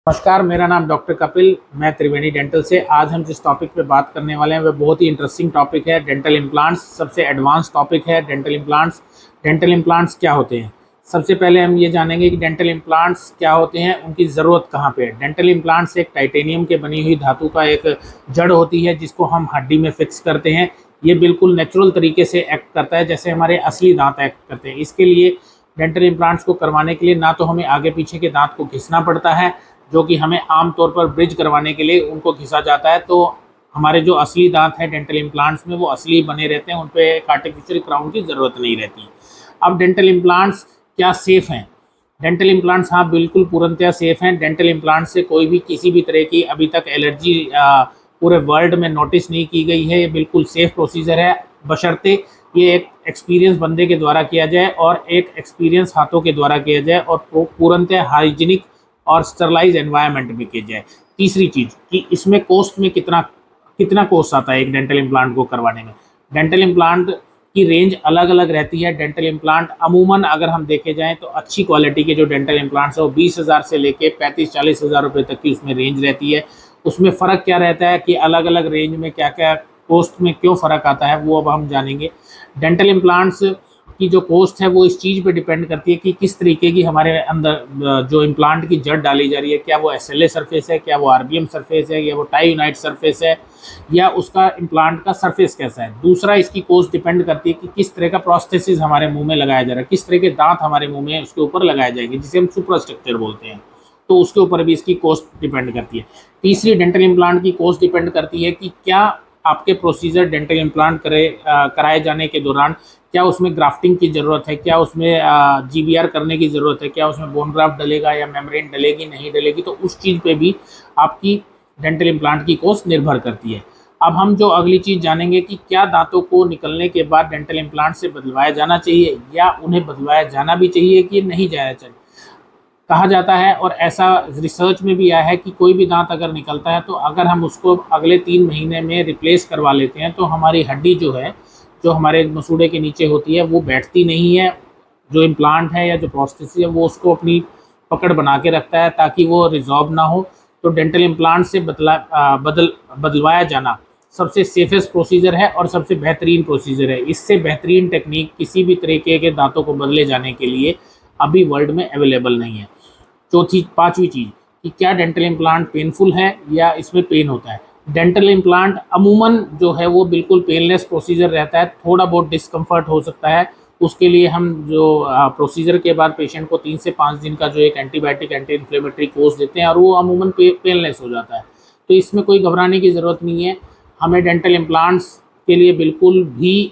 नमस्कार, मेरा नाम डॉक्टर कपिल, मैं त्रिवेणी डेंटल से। आज हम जिस टॉपिक पे बात करने वाले हैं वह बहुत ही इंटरेस्टिंग टॉपिक है, डेंटल इम्प्लांट्स। सबसे एडवांस टॉपिक है डेंटल इम्प्लांट्स। डेंटल इम्प्लांट्स क्या होते हैं? सबसे पहले हम ये जानेंगे कि डेंटल इम्प्लांट्स क्या होते हैं, उनकी ज़रूरत कहाँ पे है। डेंटल इम्प्लांट्स एक टाइटेनियम के बनी हुई धातु का एक जड़ होती है जिसको हम हड्डी में फिक्स करते हैं। ये बिल्कुल नेचुरल तरीके से एक्ट करता है, जैसे हमारे असली दांत एक्ट करते हैं। इसके लिए डेंटल इम्प्लांट्स को करवाने के लिए ना तो हमें आगे पीछे के दांत को घिसना पड़ता है, जो कि हमें आमतौर पर ब्रिज करवाने के लिए उनको घिसा जाता है। तो हमारे जो असली दांत हैं डेंटल इम्प्लांट्स में वो असली बने रहते हैं, उन पर एक आर्टिफिशियल क्राउन की ज़रूरत नहीं रहती। अब डेंटल इम्प्लांट्स क्या सेफ़ हैं? डेंटल इम्प्लांट्स हाँ बिल्कुल पूर्णतः सेफ़ हैं। डेंटल इम्प्लांट से कोई भी किसी भी तरह की अभी तक एलर्जी पूरे वर्ल्ड में नोटिस नहीं की गई है। ये बिल्कुल सेफ़ प्रोसीजर है, बशर्ते ये एक एक्सपीरियंस बंदे के द्वारा किया जाए और एक एक्सपीरियंस हाथों के द्वारा किया जाए और पूर्णतः हाइजीनिक और स्टरलाइज एनवायरनमेंट में की जाए। तीसरी चीज़ कि इसमें कॉस्ट में कितना कॉस्ट आता है एक डेंटल इम्प्लांट को करवाने में। डेंटल इम्प्लांट की रेंज अलग अलग रहती है। डेंटल इम्प्लांट अमूमन अगर हम देखे जाएँ तो अच्छी क्वालिटी के जो डेंटल इम्प्लांट्स है वो 20,000 से लेके 35-40 हज़ार रुपये तक की उसमें रेंज रहती है। उसमें फ़र्क क्या रहता है कि अलग अलग रेंज में क्या क्या कॉस्ट में क्यों फ़र्क आता है वो अब हम जानेंगे। डेंटल इम्प्लांट्स की जो कॉस्ट है वो इस चीज़ पे डिपेंड करती है कि किस तरीके की हमारे अंदर जो इम्प्लांट की जड़ डाली जा रही है, क्या वो एसएलए सरफेस है, क्या वो आरबीएम सरफेस है, या वो टाई यूनाइट सरफेस है, या उसका इम्प्लांट का सरफेस कैसा है। दूसरा, इसकी कॉस्ट डिपेंड करती है कि किस तरह का प्रोस्थेसिस हमारे मुंह में लगाया जा रहा है, किस तरह के दांत हमारे मुंह में उसके ऊपर लगाए जाएंगे, जिसे हम सुपरस्ट्रक्चर बोलते हैं। तो उसके ऊपर भी इसकी कॉस्ट डिपेंड करती है। तीसरी, डेंटल इम्प्लांट की कॉस्ट डिपेंड करती है कि क्या आपके प्रोसीजर डेंटल इम्प्लांट कराए जाने के दौरान क्या उसमें ग्राफ्टिंग की ज़रूरत है, क्या उसमें जीबीआर करने की ज़रूरत है, क्या उसमें बोन ग्राफ्ट डलेगा या मेम्ब्रेन डलेगी नहीं डलेगी। तो उस चीज़ पे भी आपकी डेंटल इम्प्लांट की कॉस्ट निर्भर करती है। अब हम जो अगली चीज़ जानेंगे कि क्या दांतों को निकलने के बाद डेंटल इम्प्लांट से बदलवाया जाना चाहिए या उन्हें बदलवाया जाना भी चाहिए कि नहीं जाना चाहिए। कहा जाता है और ऐसा रिसर्च में भी आया है कि कोई भी दांत अगर निकलता है तो अगर हम उसको अगले 3 महीने में रिप्लेस करवा लेते हैं तो हमारी हड्डी जो है, जो हमारे मसूड़े के नीचे होती है, वो बैठती नहीं है। जो इम्प्लांट है या जो प्रोस्थेसिस है वो उसको अपनी पकड़ बना के रखता है ताकि वो रिजॉर्व ना हो। तो डेंटल इम्प्लांट से बदलवाया जाना सबसे सेफेस्ट प्रोसीजर है और सबसे बेहतरीन प्रोसीजर है। इससे बेहतरीन टेक्निक किसी भी तरीके के दांतों को बदले जाने के लिए अभी वर्ल्ड में अवेलेबल नहीं है। पांचवी चीज़ कि क्या डेंटल इम्प्लांट पेनफुल है या इसमें पेन होता है। डेंटल इम्प्लांट अमूमन जो है वो बिल्कुल पेनलेस प्रोसीजर रहता है। थोड़ा बहुत डिस्कम्फर्ट हो सकता है, उसके लिए हम जो प्रोसीजर के बाद पेशेंट को 3 से 5 दिन का जो एक एंटीबायोटिक एंटी इन्फ्लेमेटरी कोर्स देते हैं और वो अमूमन पेनलेस हो जाता है। तो इसमें कोई घबराने की ज़रूरत नहीं है। हमें डेंटल इम्प्लांट्स के लिए बिल्कुल भी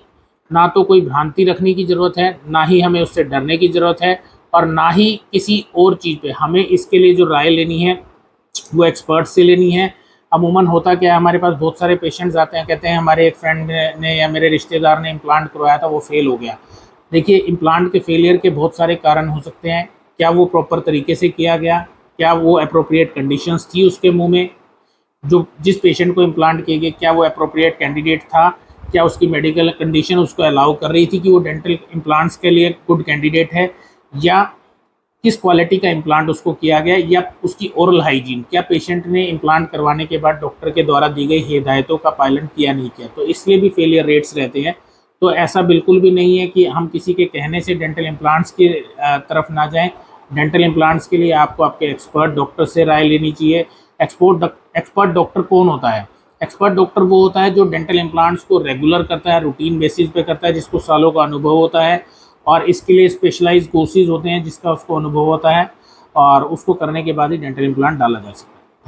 ना तो कोई भ्रांति रखने की ज़रूरत है, ना ही हमें उससे डरने की ज़रूरत है, और ना ही किसी और चीज़ पे। हमें इसके लिए जो राय लेनी है वो एक्सपर्ट से लेनी है। अमूमन होता क्या है, हमारे पास बहुत सारे पेशेंट्स आते हैं, कहते हैं हमारे एक फ्रेंड ने या मेरे रिश्तेदार ने इम्प्लांट करवाया था, वो फेल हो गया। देखिए, इम्प्लांट के फेलियर के बहुत सारे कारण हो सकते हैं। क्या वो प्रॉपर तरीके से किया गया, क्या वो अप्रोप्रिएट कंडीशंस थी उसके मुँह में, जो जिस पेशेंट को इम्प्लांट किए गए क्या वो अप्रोप्रिएट कैंडिडेट था, क्या उसकी मेडिकल कंडीशन उसको अलाउ कर रही थी कि वो डेंटल इम्प्लांट्स के लिए गुड कैंडिडेट है, या किस क्वालिटी का इम्प्लांट उसको किया गया, या उसकी ओरल हाइजीन, क्या पेशेंट ने इम्प्लांट करवाने के बाद डॉक्टर के द्वारा दी गई हिदायतों का पालन किया नहीं किया। तो इसलिए भी फेलियर रेट्स रहते हैं। तो ऐसा बिल्कुल भी नहीं है कि हम किसी के कहने से डेंटल इम्प्लांट्स की तरफ ना जाएं। डेंटल इम्प्लांट्स के लिए आपको आपके एक्सपर्ट डॉक्टर से राय लेनी चाहिए। एक्सपर्ट डॉक्टर कौन होता है? एक्सपर्ट डॉक्टर वो होता है जो डेंटल इम्प्लांट्स को रेगुलर करता है, रूटीन बेसिस पे करता है, जिसको सालों का अनुभव होता है, और इसके लिए स्पेशलाइज्ड कोर्सेज होते हैं जिसका उसको अनुभव होता है, और उसको करने के बाद ही डेंटल इम्प्लांट डाला जा सकता है।